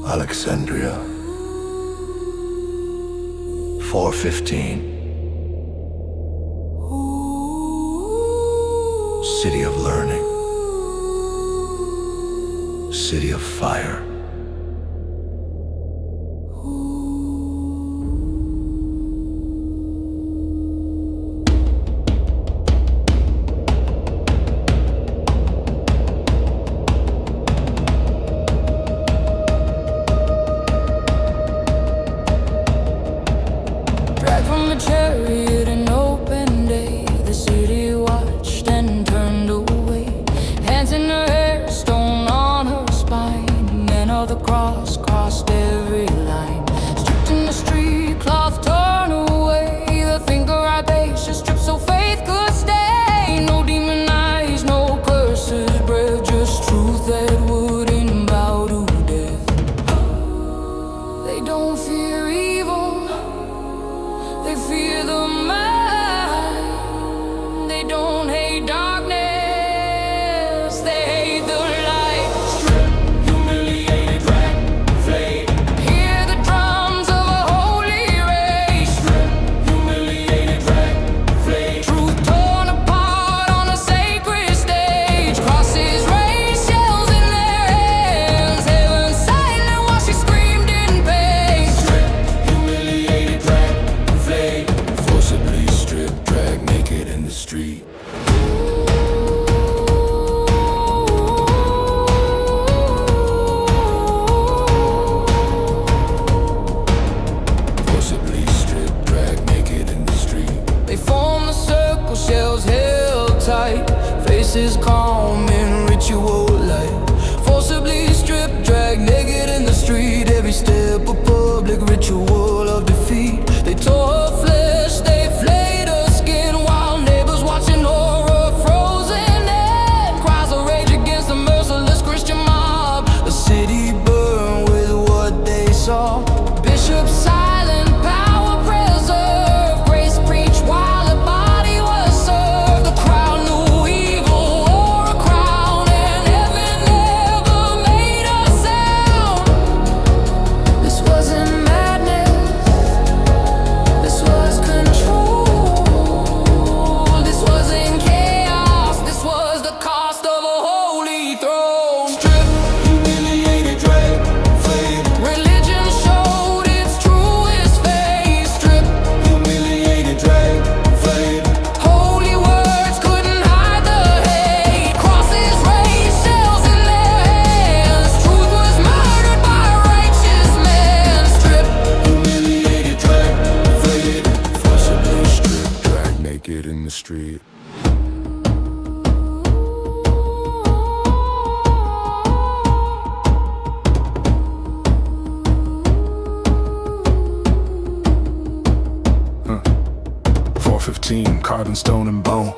Alexandria, 415. City of learning, city of fire. Dragged from the chariot an open day, the city watched and turned away. Hands in her hair, stone on her spine, men of the cross crossed every line. Stripped in the street, cloth torn away, the finger I base stripped so faith could stay. No demon eyes, no curses bred, just truth that wouldn't bow to death. They don't fear evil, they fear the mind. They don't hate darkness, they hate the light. Stripped, humiliated, dragged, flayed. Hear the drums of a holy race. Stripped, humiliated, dragged, flayed. Truth torn apart on a sacred stage. Crosses raised, shells in their hands. Heaven silent while she screamed in pain. Stripped, humiliated, dragged, flayed. Forcibly stripped, dragged naked in the street. Forcibly stripped, dragged naked in the street. They form the circle, shells held tight. Faces calm in ritual light. Forcibly stripped, dragged naked in the street. Every step a public ritual of defeat. They tore her flesh, they flayed her skin, while neighbors watching horror frozen in. Cries of rage against the merciless Christian mob. The city burned with what they saw. Bishops silent, power preserved. Grace preached while the body was served. The crowd knew evil wore a crown, and heaven never made a sound. This wasn't madness, this was control. This wasn't chaos, this was the cost of a holy throne. Stripped, Humiliated, dragged, flayed. religion showed its truest face. Stripped, Humiliated, dragged, flayed. holy words couldn't hide the hate. Crosses raised, shells in their hands. Truth was murdered by righteous men. Stripped, Humiliated, dragged, flayed. Forcibly stripped, dragged naked in the street. Huh. 415, carved in stone and bone.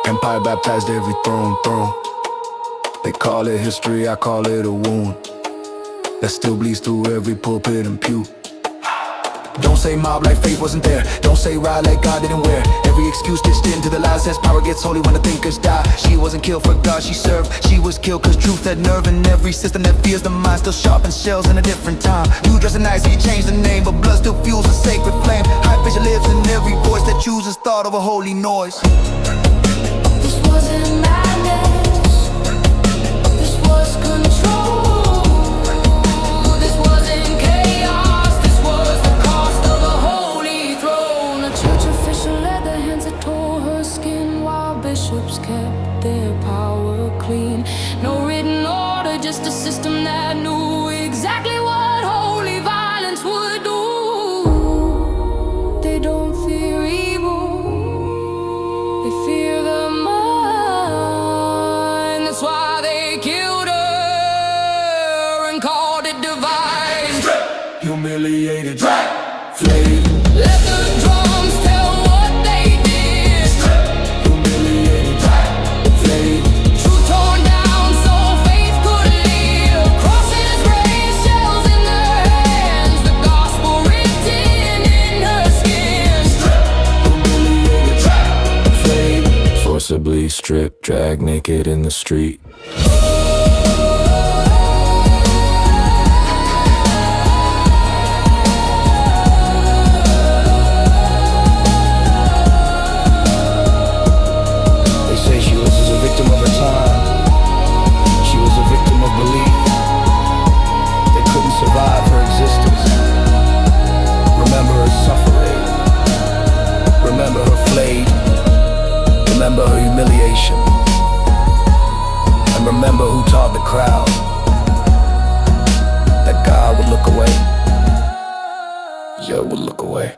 Empire baptized every throne. They call it history, I call it a wound that still bleeds through every pulpit and pew. Don't say mob like faith wasn't there. Don't say ride like God didn't wear. Every excuse stitched into the lies says power gets holy when the thinkers die. She wasn't killed for God she served. She was killed cause truth had nerve. And every system that fears the mind still sharpens shells in a different time. You dressing nice so you change the name, but blood still fuels a sacred flame. Hypatia lives in every voice that chooses thought over holy noise. this wasn't madness, this was control. This wasn't chaos, this was the cost of a holy throne. A church official led the hands that tore her skin, while bishops kept their power clean. No written order, just a system that knew exactly what holy violence would do. They don't fear evil, they fear the mind. That's why they killed her and called it divine. Humiliated, dragged, flayed. Let the drums tell what they did. Humiliated, dragged, flayed. Truth torn down so faith could live. Crosses raised, shells in their hands. The gospel written in her skin. Humiliated, dragged, flayed. Forcibly stripped, dragged naked in the street. remember her humiliation, and remember who taught the crowd that God would look away. Yeah, would look away.